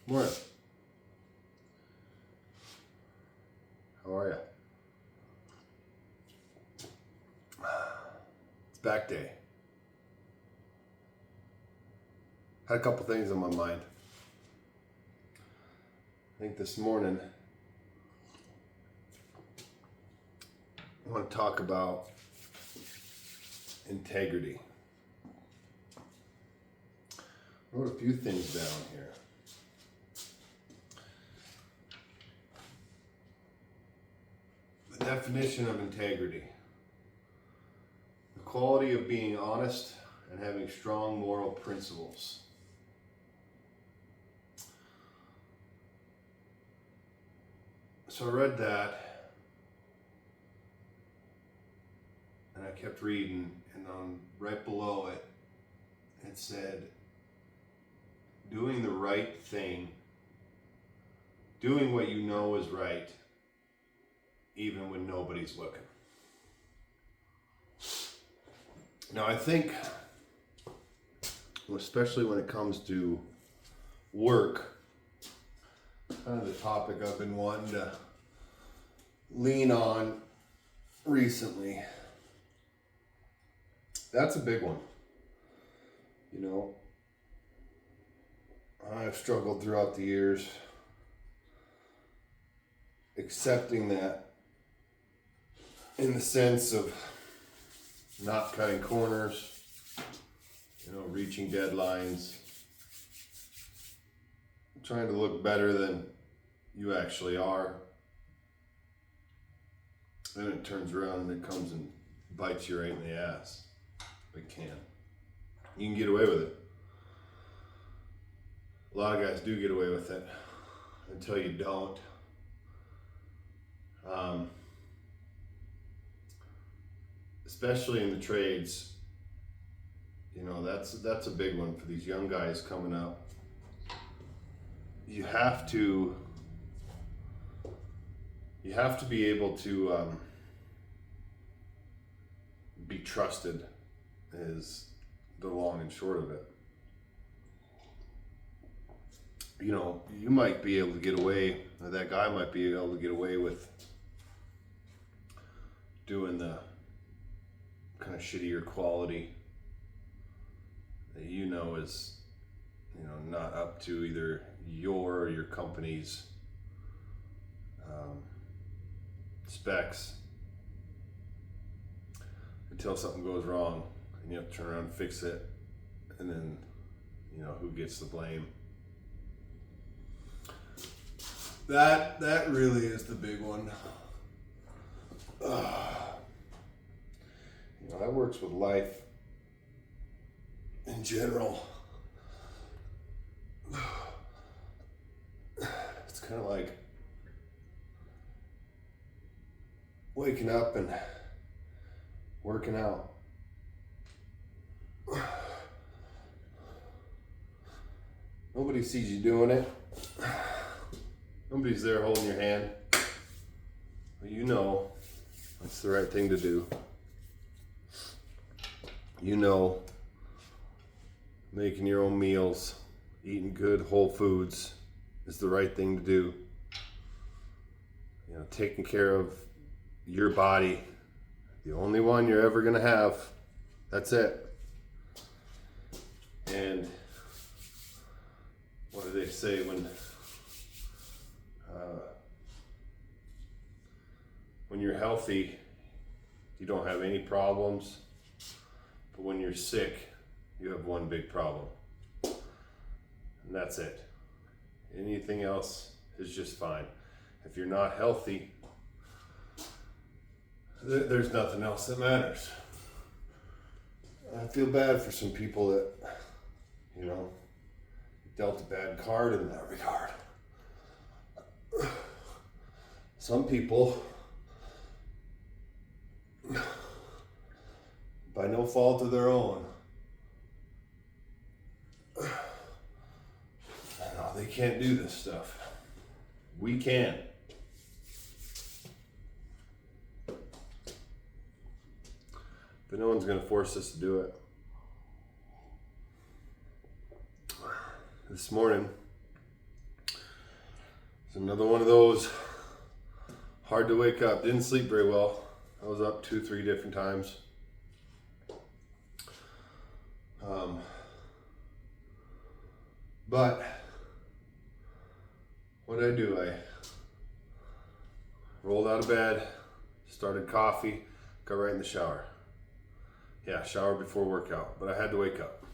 Morning. How are you? It's back day. Had a couple things on my mind. I think this morning I want to talk about integrity. I wrote a few things down here. The definition of integrity: the quality of being honest and having strong moral principles. So I read that and I kept reading, and on right below it, it said, doing the right thing, doing what you know is right, even when nobody's looking. Now I think, especially when it comes to work, kind of the topic I've been wanting to lean on recently. That's a big one. You know, I've struggled throughout the years accepting that, in the sense of not cutting corners, reaching deadlines, trying to look better than you actually are. Then it turns around and it comes and bites you right in the ass. It can. You can get away with it. A lot of guys do get away with it until you don't. Especially in the trades, that's a big one for these young guys coming up. You have to be able to be trusted, is the long and short of it. You might be able to get away, or that guy might be able to get away with doing the kind of shittier quality that is not up to either your or your company's specs, until something goes wrong and you have to turn around and fix it, and then who gets the blame. That really is the big one. That works with life in general. It's kind of like waking up and working out. Nobody sees you doing it. Nobody's there holding your hand. But that's the right thing to do. Making your own meals, eating good whole foods is the right thing to do. Taking care of your body, the only one you're ever gonna have. That's it. And what do they say when you're healthy, you don't have any problems, but when you're sick, you have one big problem, and that's it. Anything else is just fine. If you're not healthy, there's nothing else that matters. I feel bad for some people that, dealt a bad card in that regard. Some people, by no fault of their own, they can't do this stuff. We can. But no one's going to force us to do it. This morning, It's another one of those hard to wake up. Didn't sleep very well. I was up 2-3 different times. But what did I do? I rolled out of bed, started coffee, got right in the shower. Yeah, shower before workout, but I had to wake up.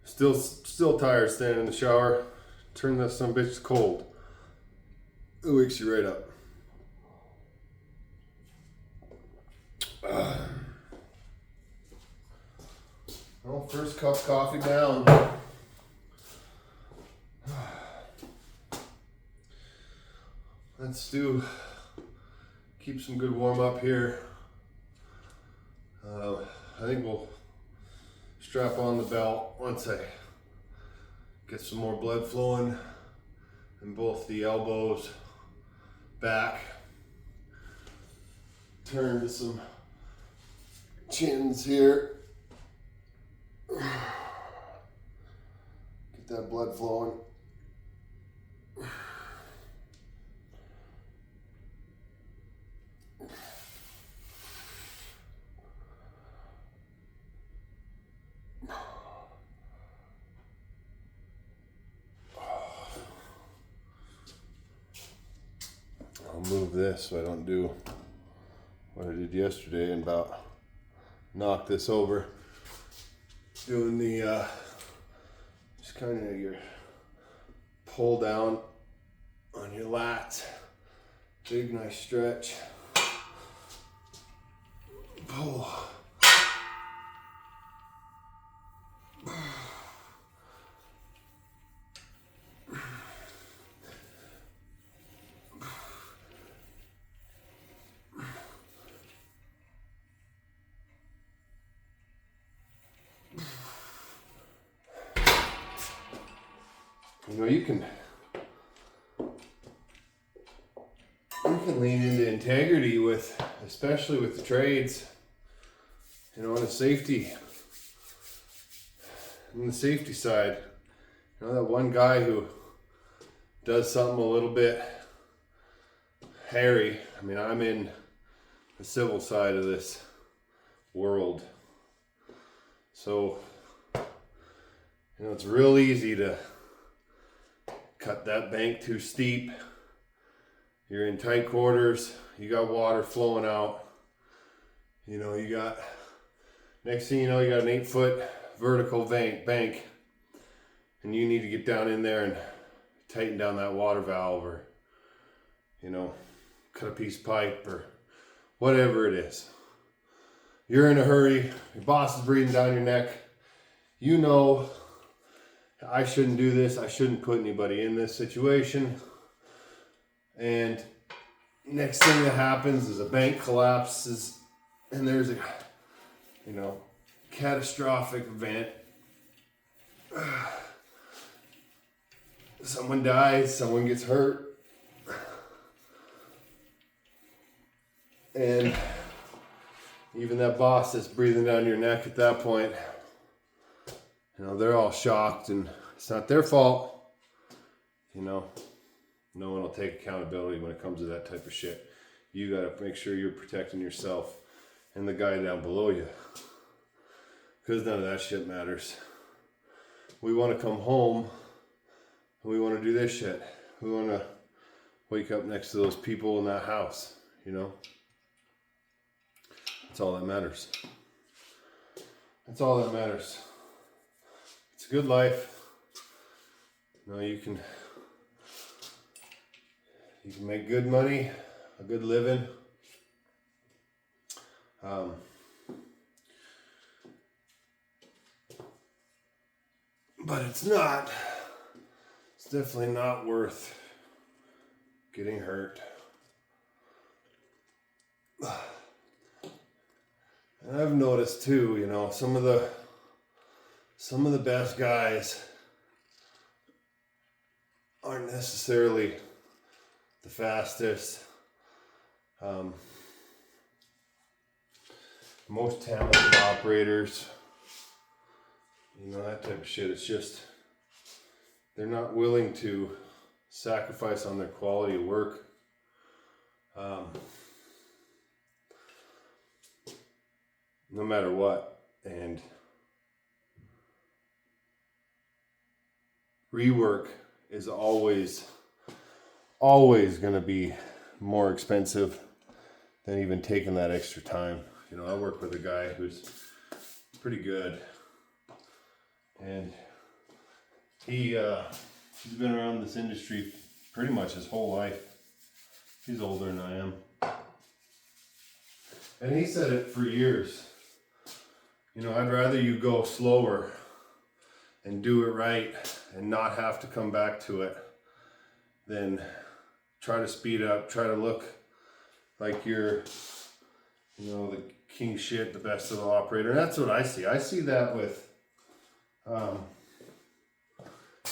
Still tired standing in the shower. Turn that some bitch cold. It wakes you right up. Well, first cup of coffee down. Let's keep some good warm up here. I think we'll strap on the belt once I get some more blood flowing in both the elbows, back. Turn to some chins here. Get that blood flowing. I'll move this so I don't do what I did yesterday and about knock this over. Doing the just kind of your pull down on your lats. Big nice stretch. Pull. You know, you can lean into integrity with, especially with the trades, you know, on the safety side. You know, that one guy who does something a little bit hairy. I mean, I'm in the civil side of this world. So, you know, it's real easy to cut that bank too steep. You're in tight quarters, you got water flowing out. You know, you got, next thing you know, you got an 8-foot vertical bank, and you need to get down in there and tighten down that water valve, or, you know, cut a piece of pipe or whatever it is. You're in a hurry, your boss is breathing down your neck. You know, I shouldn't do this, I shouldn't put anybody in this situation. And next thing that happens is a bank collapses and there's a, you know, catastrophic event. Someone dies, someone gets hurt. And even that boss that's breathing down your neck at that point, you know, they're all shocked, and it's not their fault. You know, no one will take accountability when it comes to that type of shit. You gotta make sure you're protecting yourself and the guy down below you, because none of that shit matters. We want to come home and we want to do this shit. We want to wake up next to those people in that house, you know? That's all that matters. That's all that matters. It's a good life. You know, you can make good money, a good living. But it's definitely not worth getting hurt. And I've noticed too, you know, some of the best guys aren't necessarily the fastest, most talented operators, you know, that type of shit. It's just, they're not willing to sacrifice on their quality of work. No matter what. And rework is always going to be more expensive than even taking that extra time. You know, I work with a guy who's pretty good, and he's been around this industry pretty much his whole life. He's older than I am. And he said it for years. You know, I'd rather you go slower and do it right and not have to come back to it than try to speed up, try to look like you're, you know, the king shit, the best of the operator. And that's what I see. I see that with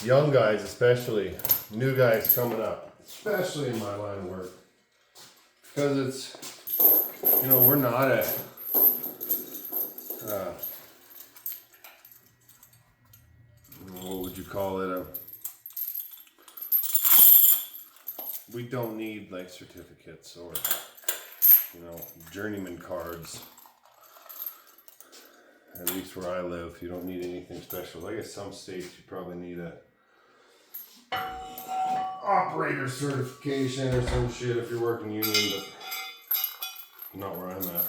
young guys, especially new guys coming up, especially in my line of work. Because it's, you know, we're not a what would you call it? We don't need like certificates or, you know, journeyman cards. At least where I live, you don't need anything special. I guess some states you probably need a operator certification or some shit if you're working union, but not where I'm at.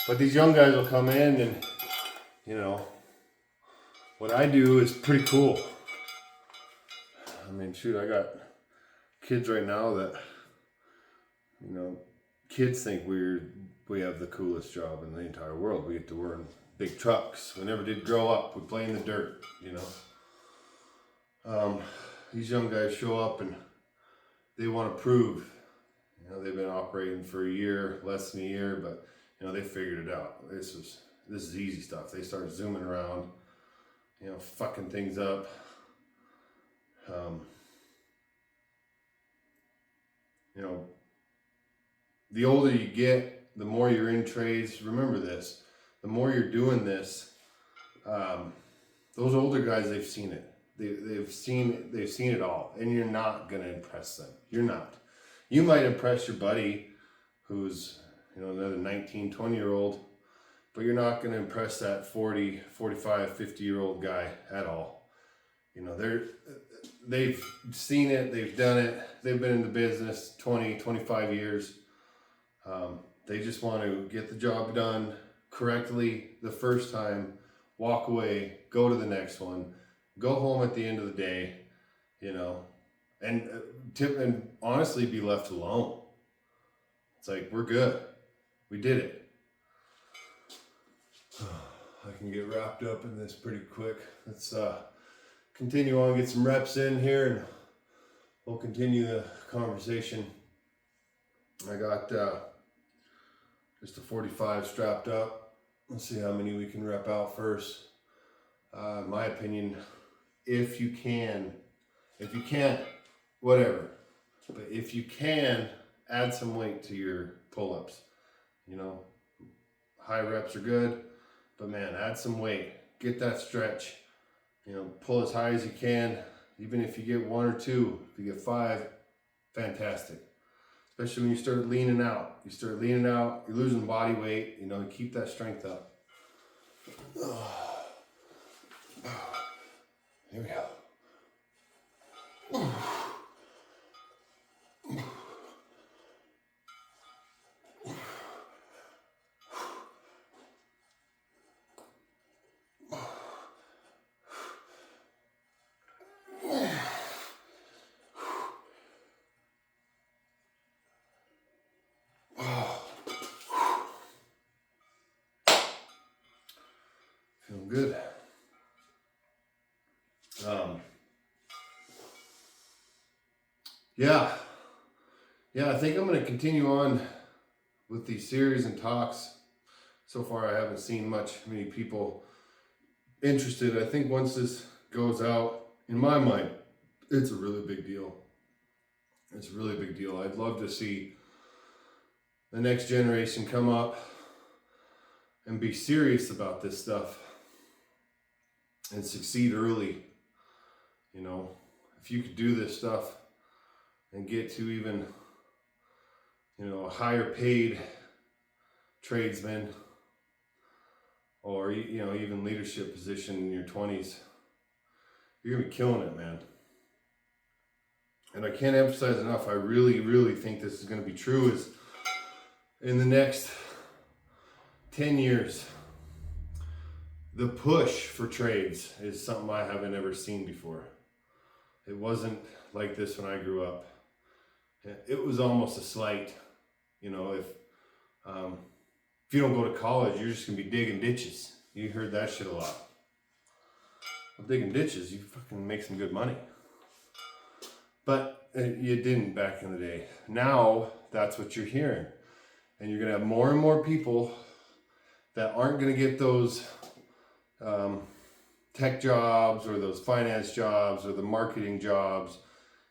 But these young guys will come in and, you know, what I do is pretty cool. I mean, shoot, I got kids right now that, you know, kids think we have the coolest job in the entire world. We get to work in big trucks. We never did grow up. We play in the dirt, you know. These young guys show up and they want to prove. You know, they've been operating for a year, less than a year, but you know, they figured it out. This is easy stuff. They start zooming around, you know, fucking things up. You know, the older you get, the more you're in trades. Remember this: the more you're doing this, those older guys, they've seen it. They've seen it all, and you're not gonna impress them. You're not. You might impress your buddy, who's, you know, another 19, 20-year-old, but you're not gonna impress that 40, 45, 50-year-old guy at all. You know, they've seen it, they've done it, they've been in the business 20, 25 years. They just want to get the job done correctly the first time, walk away, go to the next one, go home at the end of the day, you know, and honestly be left alone. It's like, we're good. We did it. I can get wrapped up in this pretty quick. Let's continue on, get some reps in here, and we'll continue the conversation. I got just a 45 strapped up. Let's see how many we can rep out first. In my opinion, if you can't, whatever. But if you can, add some weight to your pull-ups. You know, high reps are good, but man, add some weight. Get that stretch. You know, pull as high as you can. Even if you get 1 or 2, if you get 5, fantastic. Especially when you start leaning out. You're losing body weight, you know, and keep that strength up. Here we go. Feeling good. Yeah, I think I'm going to continue on with these series and talks. So far, I haven't seen many people interested. I think once this goes out, in my mind, it's a really big deal. It's a really big deal. I'd love to see the next generation come up. and be serious about this stuff and succeed early. You know, if you could do this stuff and get to even, you know, a higher paid tradesman, or, you know, even leadership position in your 20s, you're gonna be killing it, man. And I can't emphasize enough, I really, really think this is gonna be true, is in the next 10 years, the push for trades is something I haven't ever seen before. It wasn't like this when I grew up. It was almost a slight, you know, if you don't go to college, you're just gonna be digging ditches. You heard that shit a lot. Well, digging ditches, you fucking make some good money. But you didn't back in the day. Now, that's what you're hearing. And you're gonna have more and more people that aren't gonna get those tech jobs or those finance jobs or the marketing jobs,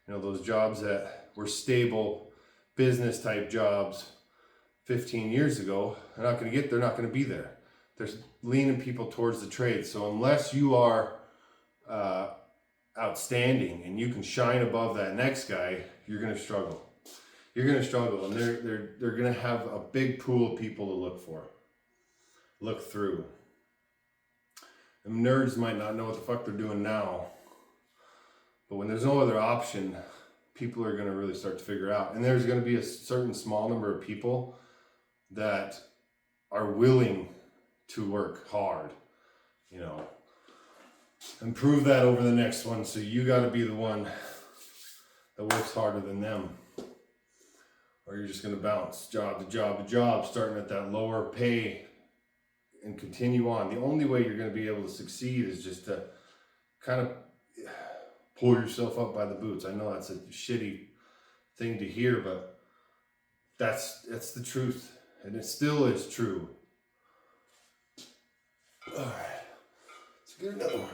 you know, those jobs that were stable business type jobs 15 years ago. They're not going to be there. They're leaning people towards the trade. So unless you are outstanding and you can shine above that next guy, you're going to struggle. You're going to struggle, and they're going to have a big pool of people to look through. And nerds might not know what the fuck they're doing now, but when there's no other option, people are going to really start to figure out. And there's going to be a certain small number of people that are willing to work hard, you know, and prove that over the next one. So you got to be the one that works harder than them, or you're just going to bounce job to job to job, starting at that lower pay and continue on. The only way you're going to be able to succeed is just to kind of pull yourself up by the boots. I know that's a shitty thing to hear, but that's the truth, and it still is true. All right, let's get another one.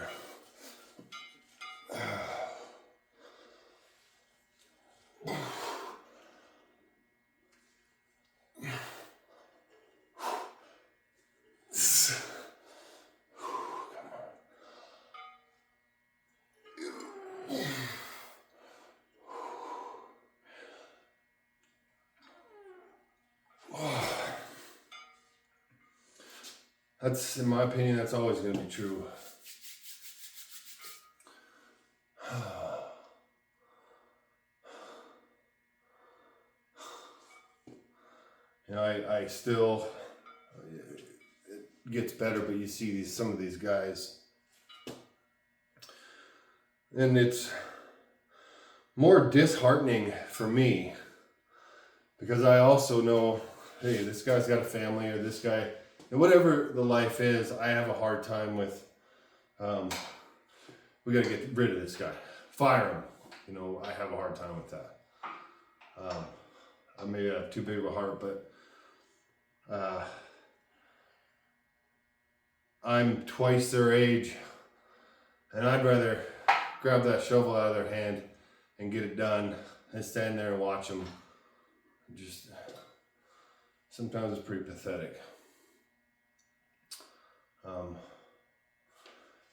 That's, in my opinion, that's always going to be true. You know, I still, it gets better, but you see some of these guys, and it's more disheartening for me, because I also know, hey, this guy's got a family, or this guy, and whatever the life is, I have a hard time with, we got to get rid of this guy. Fire him. You know, I have a hard time with that. I may have too big of a heart, but I'm twice their age, and I'd rather grab that shovel out of their hand and get it done than stand there and watch them. Just, sometimes it's pretty pathetic.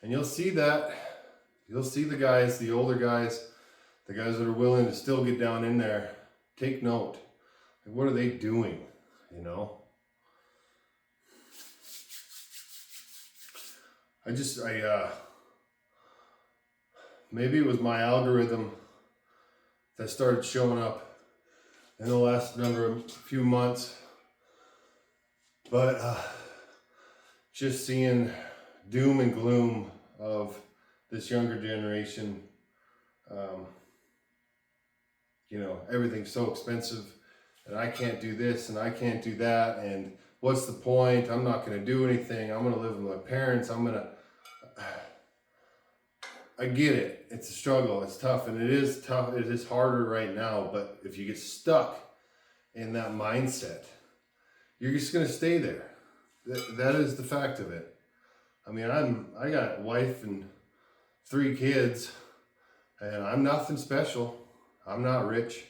And you'll see that. You'll see the guys, the older guys, the guys that are willing to still get down in there. Take note. Like, what are they doing? You know? Maybe it was my algorithm that started showing up in the last few months. But just seeing doom and gloom of this younger generation, you know, everything's so expensive, and I can't do this and I can't do that, and what's the point? I'm not going to do anything. I'm going to live with my parents. I get it. It's a struggle. It's tough, and it is tough. It is harder right now, but if you get stuck in that mindset, you're just going to stay there. That is the fact of it. I mean, I got a wife and 3 kids, and I'm nothing special. I'm not rich.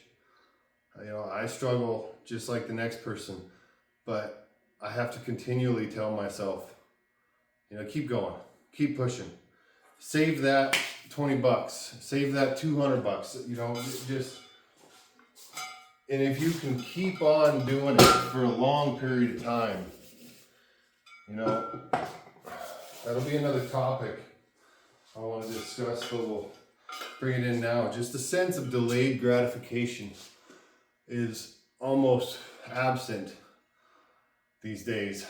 You know, I struggle just like the next person, but I have to continually tell myself, keep going, keep pushing, save that 20 bucks, save that 200 bucks, just, and if you can keep on doing it for a long period of time, that'll be another topic I want to discuss, but we'll bring it in now. Just the sense of delayed gratification is almost absent these days.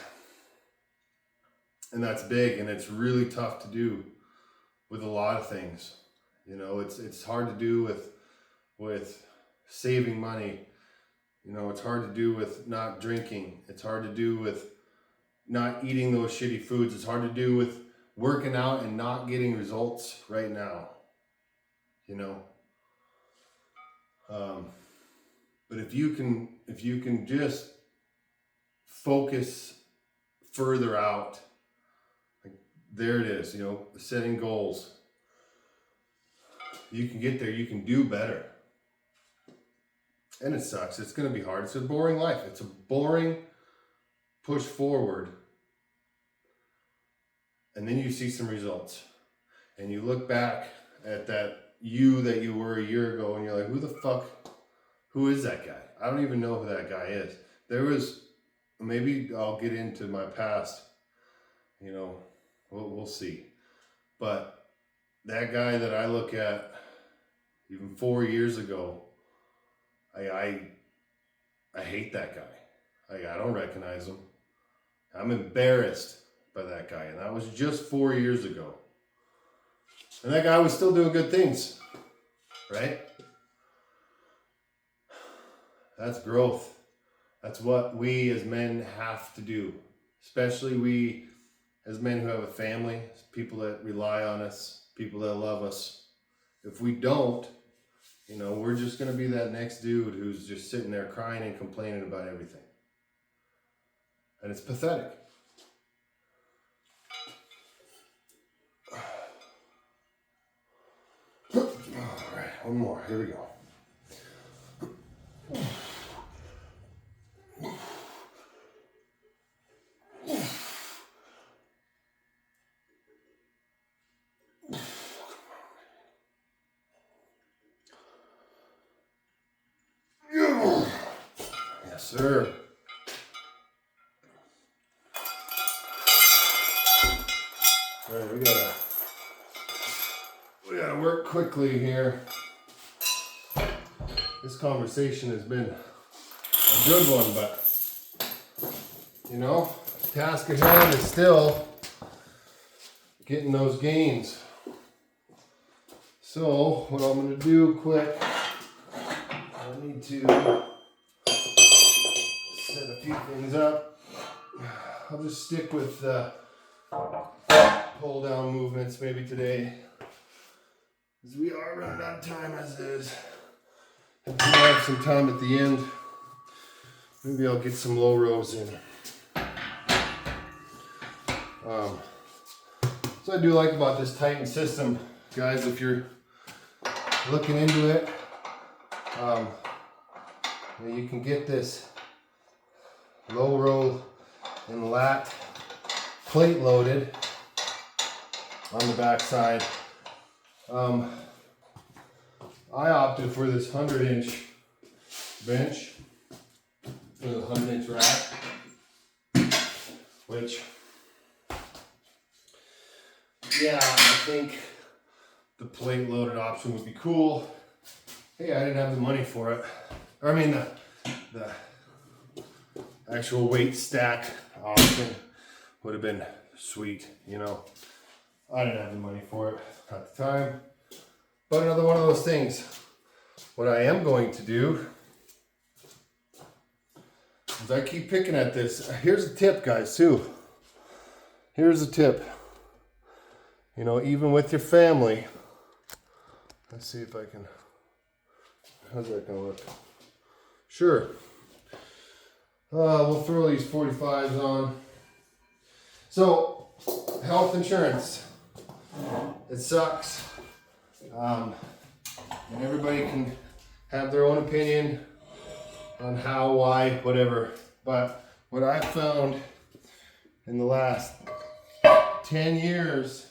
And that's big, and it's really tough to do with a lot of things. It's hard to do with saving money. It's hard to do with not drinking. It's hard to do with not eating those shitty foods. It's hard to do with working out and not getting results right now. But if you can just focus further out, like there it is, setting goals. You can get there, you can do better. And it sucks, it's gonna be hard. It's a boring life. It's a boring push forward. And then you see some results. And you look back at that you that you were a year ago and you're like, who is that guy? I don't even know who that guy is. Maybe I'll get into my past, we'll see. But that guy that I look at even 4 years ago, I hate that guy. I don't recognize him. I'm embarrassed by that guy, and that was just 4 years ago. And that guy was still doing good things, right? That's growth. That's what we as men have to do, especially we as men who have a family, people that rely on us, people that love us. If we don't, we're just going to be that next dude who's just sitting there crying and complaining about everything. And it's pathetic. All right, one more. Here we go. Yes, sir. All right, we gotta work quickly here. This conversation has been a good one, but task at hand is still getting those gains. So what I'm gonna do quick, I need to set a few things up. I'll just stick with pull down movements maybe today, as we are running out of time as is. If we have some time at the end, maybe I'll get some low rows in. So I do like about this Titan system, guys, if you're looking into it, you can get this low row and lat plate loaded on the back side. I opted for this 100-inch bench for the 100-inch rack, which, yeah, I think the plate loaded option would be cool. Hey, I didn't have the money for it. I mean, the actual weight stack option would have been sweet, I didn't have the money for it at the time. But another one of those things. What I am going to do is I keep picking at this. Here's a tip, guys, too. Here's a tip. Even with your family. Let's see if I can. How's that gonna look? Sure. We'll throw these 45s on. So, health insurance. It sucks. And everybody can have their own opinion on how, why, whatever. But what I've found in the last 10 years,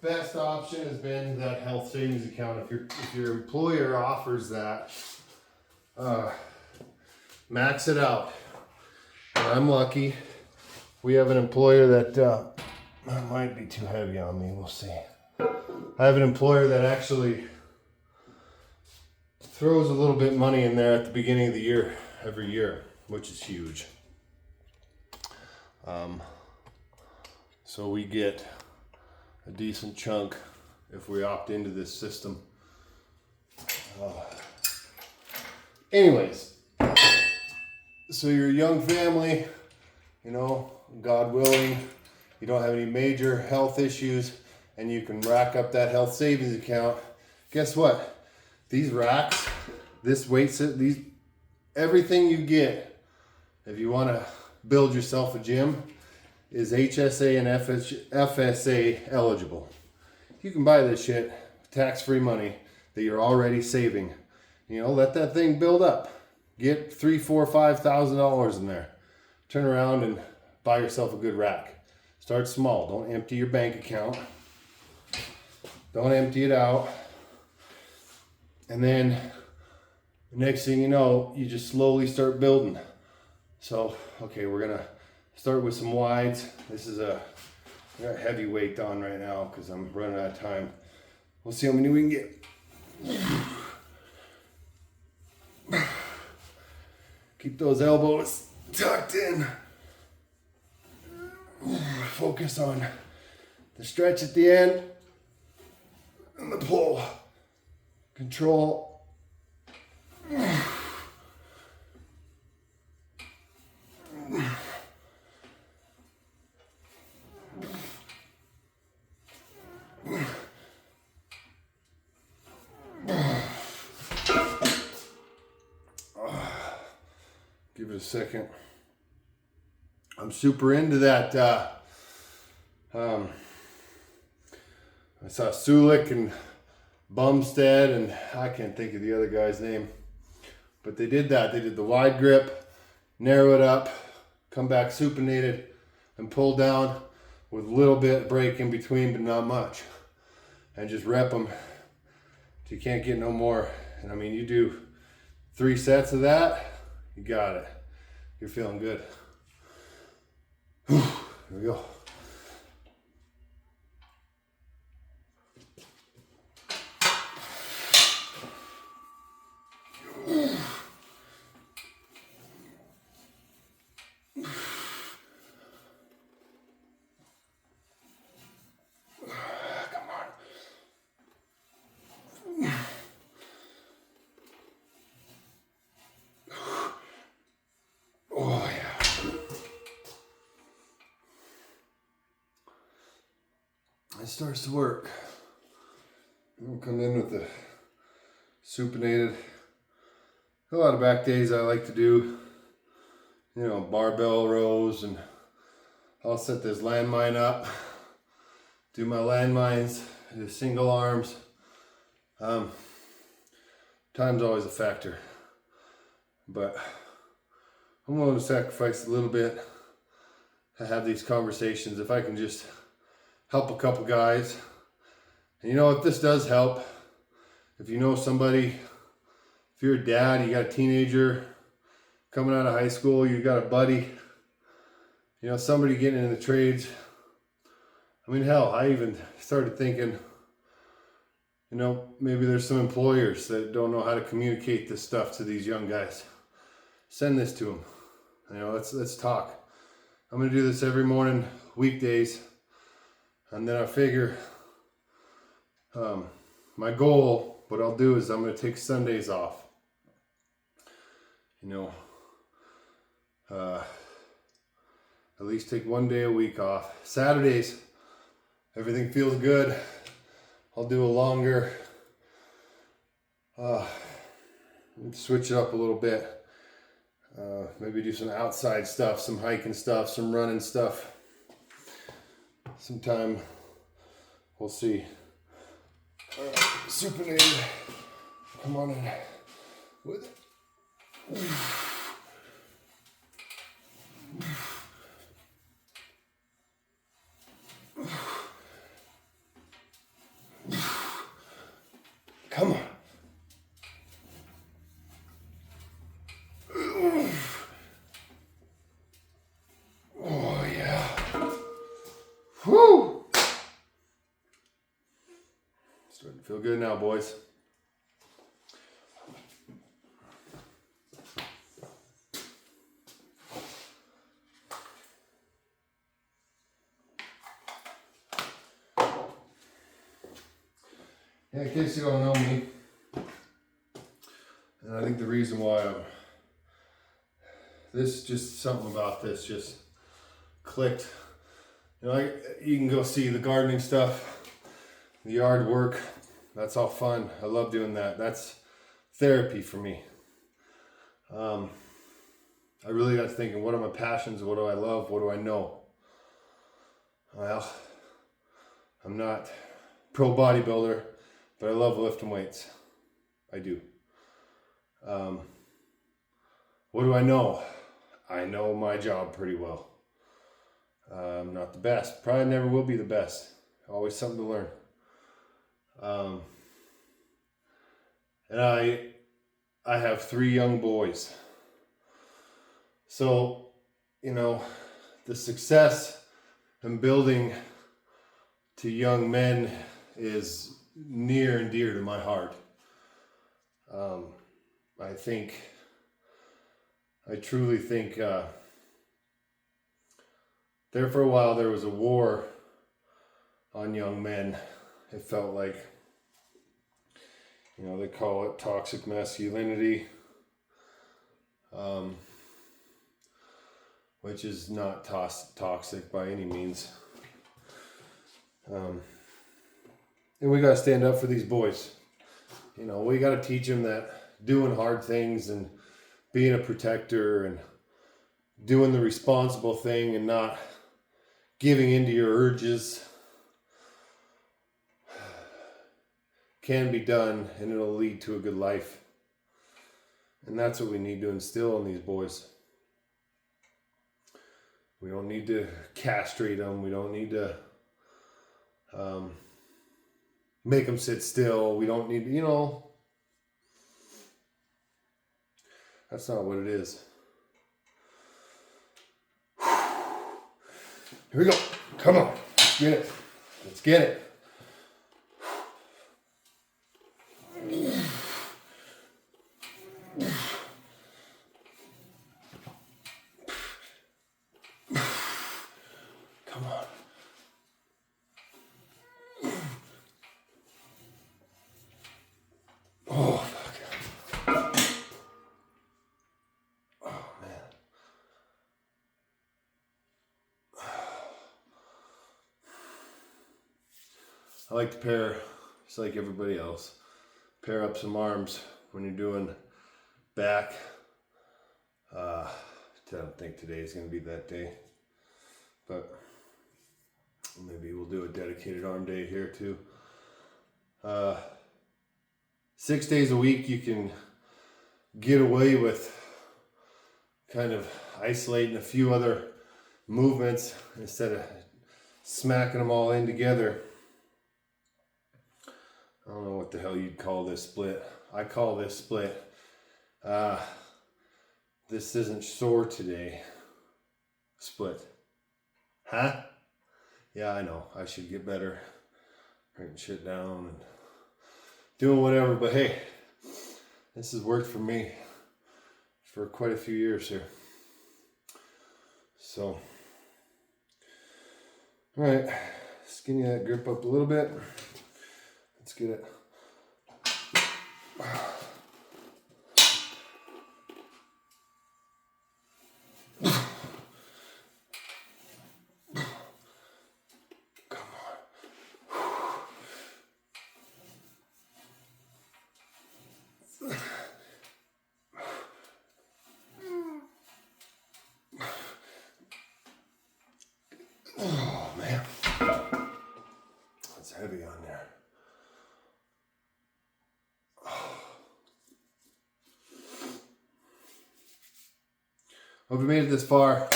best option has been that health savings account. If your employer offers that, max it out. And I'm lucky. We have an employer that might be too heavy on me. We'll see. I have an employer that actually throws a little bit of money in there at the beginning of the year, every year, which is huge. So we get a decent chunk if we opt into this system. Anyways, so you're a young family, you know, God willing, you don't have any major health issues, and you can rack up that health savings account. Guess what? These racks, this weight set, these, everything you get, if you want to build yourself a gym, is HSA and FSA eligible. You can buy this shit, tax-free money that you're already saving. You know, let that thing build up. Get $3,000, $4,000, $5,000 in there. Turn around and buy yourself a good rack. Start small. Don't empty your bank account. Don't empty it out. And then the next thing you know, you just slowly start building. So, okay, we're gonna start with some wides. This is I got heavy weight on right now because I'm running out of time. We'll see how many we can get. Keep those elbows tucked in. Focus on the stretch at the end and the pull. Control. Give it a second. I'm super into that. I saw Sulik and Bumstead, and I can't think of the other guy's name, but they did that. They did the wide grip, narrow it up, come back supinated, and pull down with a little bit break in between, but not much, and just rep them till you can't get no more. And I mean, you do 3 sets of that, you got it. You're feeling good. Here we go. It starts to work. We'll come in with the supinated. A lot of back days I like to do, you know, barbell rows, and I'll set this landmine up, do my landmines, do single arms. Time's always a factor, but I'm willing to sacrifice a little bit to have these conversations. If I can just help a couple guys. And you know, if this does help, if you know somebody, if you're a dad, you got a teenager coming out of high school, you got a buddy, you know, somebody getting in the trades. I mean, hell, I even started thinking, you know, maybe there's some employers that don't know how to communicate this stuff to these young guys. Send this to them. You know, let's talk. I'm gonna do this every morning, weekdays. And then I figure my goal, what I'll do is I'm going to take Sundays off. You know, at least take 1 day a week off. Saturdays, everything feels good. I'll do a longer, switch it up a little bit. Maybe do some outside stuff, some hiking stuff, some running stuff. Sometime, we'll see. Supinated, come on in with it. Feel good now, boys. Yeah, in case you don't know me, and I think the reason why this just something about this just clicked. You know, you can go see the gardening stuff, the yard work. That's all fun. I love doing that. That's therapy for me. I really got thinking, what are my passions? What do I love? What do I know? Well, I'm not pro bodybuilder, but I love lifting weights. I do. What do I know? I know my job pretty well. I'm not the best. Probably never will be the best. Always something to learn. And I have 3 young boys. So, you know, the success and building to young men is near and dear to my heart. I truly think there for a while there was a war on young men. It felt like, you know, they call it toxic masculinity, which is not toxic by any means. And we got to stand up for these boys. You know, we got to teach them that doing hard things and being a protector and doing the responsible thing and not giving into your urges can be done, and it'll lead to a good life. And that's what we need to instill in these boys. We don't need to castrate them. We don't need to make them sit still. We don't need, you know, that's not what it is. Here we go. Come on. Let's get it. Let's get it. Come on. Oh, fuck. Oh, man. I like to pair, just like everybody else, pair up some arms when you're doing back. I don't think today is going to be that day, but maybe we'll do a dedicated arm day here too. 6 days a week you can get away with kind of isolating a few other movements instead of smacking them all in together. I don't know what the hell you'd call this split. I call this split. This isn't sore today. Split. Huh? Yeah, I know. I should get better writing shit down and doing whatever, but hey, this has worked for me for quite a few years here. So, all right, skinny that grip up a little bit. Let's get it. Oh man, that's heavy on there. Hope you made it this far.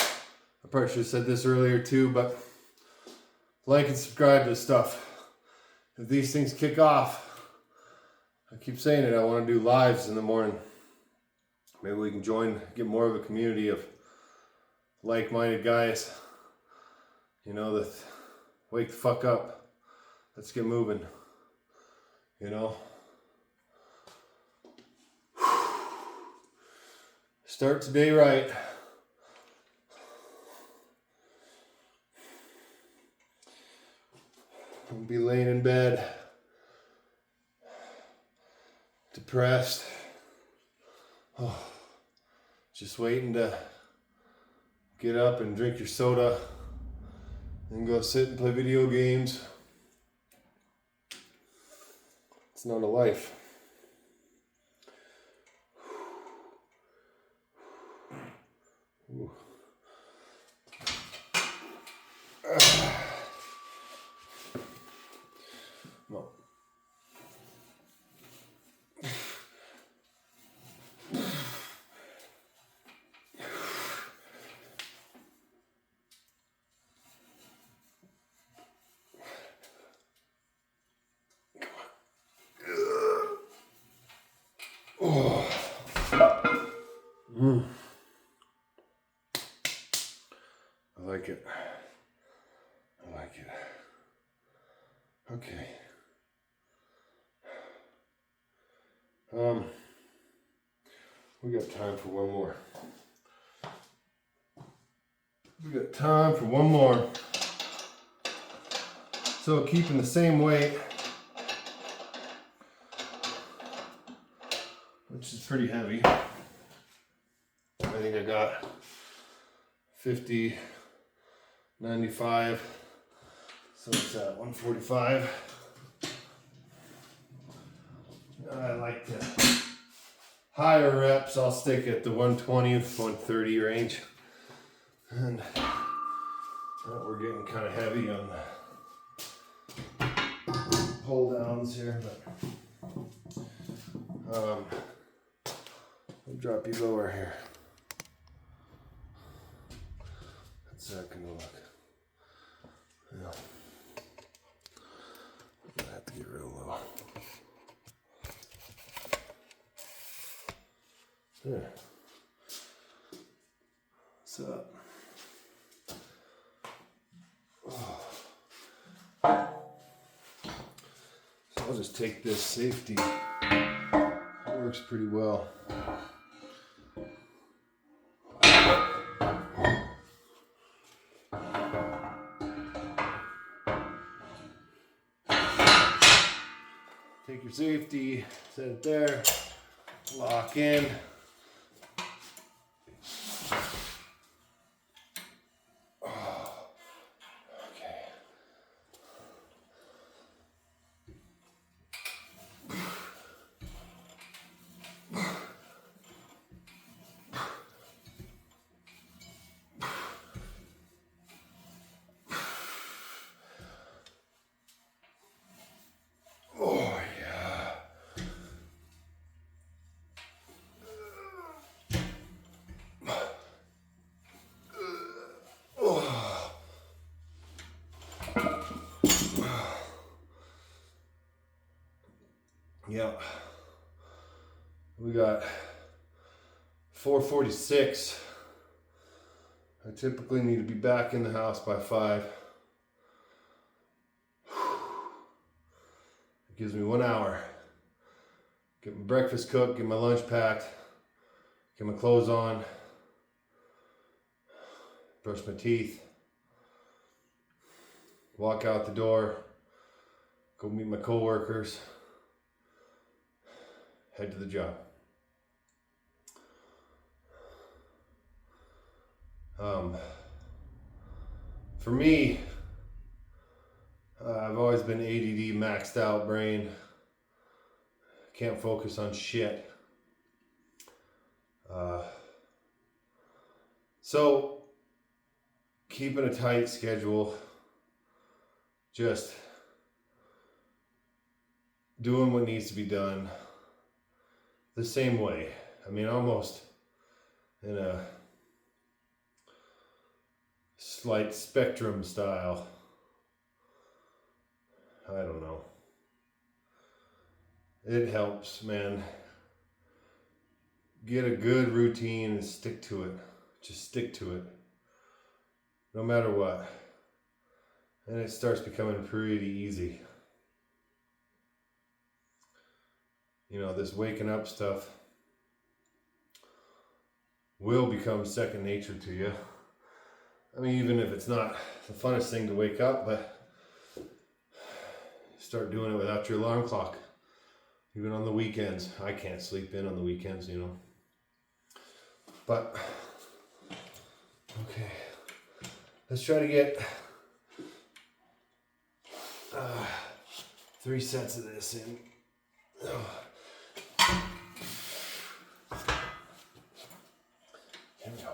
I probably should have said this earlier too, but like and subscribe to this stuff. If these things kick off, I keep saying it, I want to do lives in the morning. Maybe we can get more of a community of like-minded guys, you know, that wake the fuck up. Let's get moving. you know. Start today right. I'll be laying in bed, depressed, just waiting to get up and drink your soda and go sit and play video games. It's not a life. Ooh. No. Oh. I like it. I like it. Okay. We got time for one more. We got time for one more. So keeping the same weight, which is pretty heavy. I think I got 50, 95. So it's at 145. I like to higher reps. I'll stick at the 120, 130 range. And we're getting kind of heavy on the pull downs here, but I'll drop you lower here. That's that gonna look. Yeah. I have to get real low. There. What's up? Oh. So I'll just take this safety. It works pretty well. Take your safety, set it there, lock in. Oh yeah. Yeah. We got 4:46. I typically need to be back in the house by 5. It gives me 1 hour. Get my breakfast cooked, get my lunch packed, get my clothes on, brush my teeth, walk out the door, go meet my coworkers, head to the job. For me, I've always been ADD, maxed out brain. Can't focus on shit. So keeping a tight schedule, just doing what needs to be done the same way. I mean, almost in a slight spectrum style. I don't know. It helps, man. Get a good routine and stick to it. Just stick to it. No matter what. And it starts becoming pretty easy. this waking up stuff will become second nature to you. I mean, even if it's not the funnest thing to wake up, but start doing it without your alarm clock. Even on the weekends. I can't sleep in on the weekends, But, okay. Let's try to get 3 sets of this in. Here we go.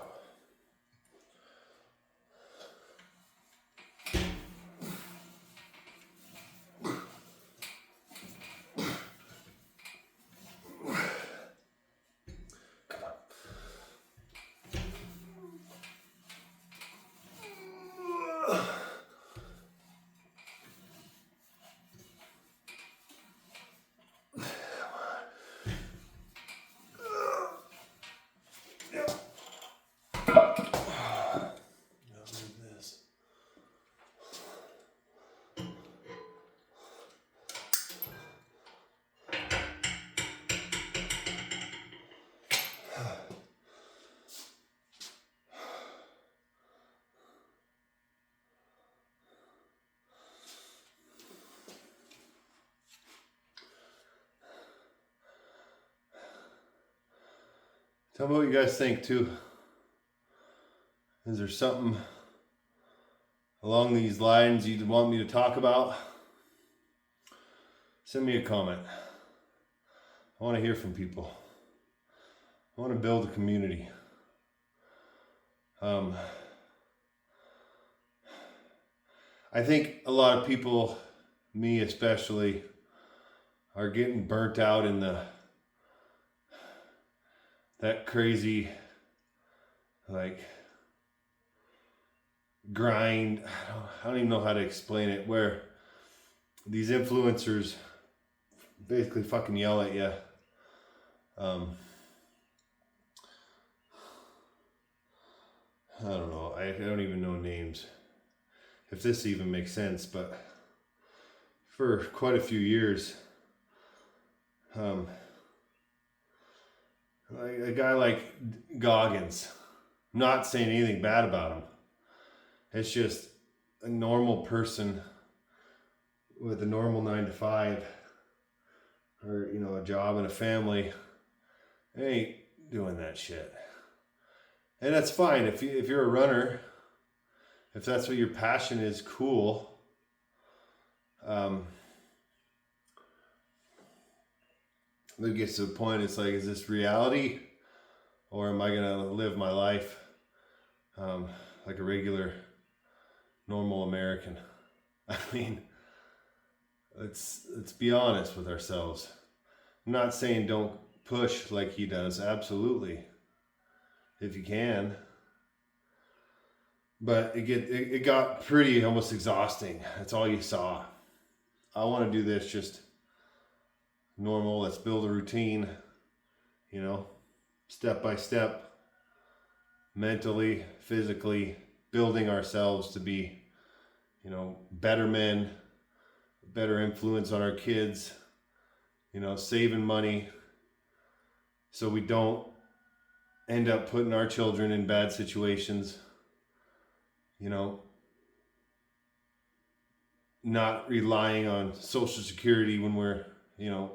Tell me what you guys think too. Is there something along these lines you'd want me to talk about? Send me a comment. I want to hear from people. I want to build a community. I think a lot of people, me especially, are getting burnt out in that crazy, grind. I don't even know how to explain it, where these influencers basically fucking yell at you. I don't know. I don't even know names, if this even makes sense, but for quite a few years, a guy like Goggins, not saying anything bad about him. It's just a normal person with a normal 9 to 5, or a job and a family. Ain't doing that shit, and that's fine. If you're a runner, if that's what your passion is, cool. It gets to the point, it's like, is this reality, or am I gonna live my life like a regular, normal American? I mean, let's be honest with ourselves. I'm not saying don't push like he does, absolutely, if you can. But it got pretty almost exhausting. That's all you saw. I want to do this just normal. Let's build a routine, step by step, mentally, physically, building ourselves to be, better men, better influence on our kids, saving money so we don't end up putting our children in bad situations, not relying on Social Security when we're,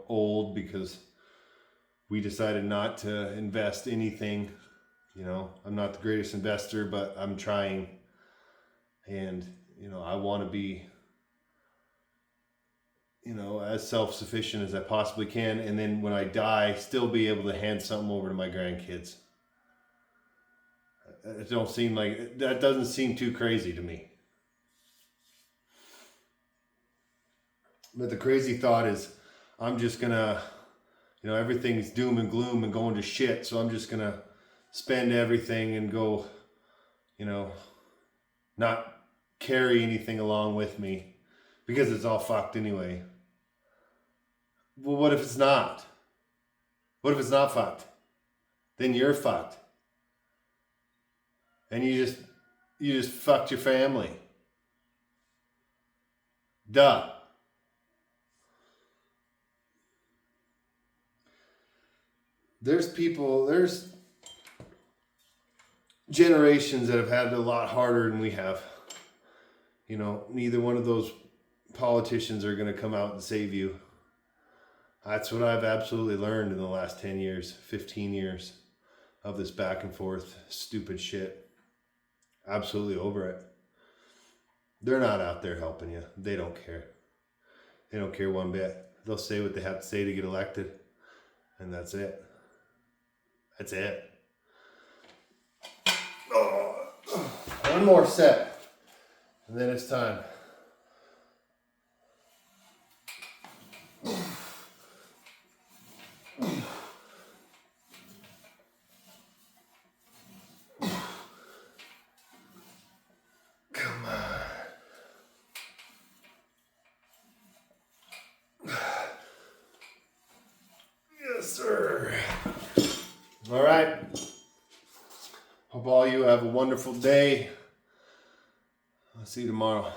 old, because we decided not to invest anything. I'm not the greatest investor, but I'm trying. And, I want to be, as self-sufficient as I possibly can. And then when I die, still be able to hand something over to my grandkids. It doesn't seem too crazy to me. But the crazy thought is, I'm just gonna, everything's doom and gloom and going to shit. So I'm just gonna spend everything and go, not carry anything along with me because it's all fucked anyway. Well, what if it's not? What if it's not fucked? Then you're fucked. And you just fucked your family. Duh. there's generations that have had it a lot harder than we have. You know, neither one of those politicians are going to come out and save you. That's what I've absolutely learned in the last 10 years, 15 years of this back and forth stupid shit. Absolutely over it. They're not out there helping you. They don't care. They don't care one bit. They'll say what they have to say to get elected. And that's it. That's it. Oh, one more set. And then it's time. Come on. Yes, sir. All right. Hope all you have a wonderful day. I'll see you tomorrow.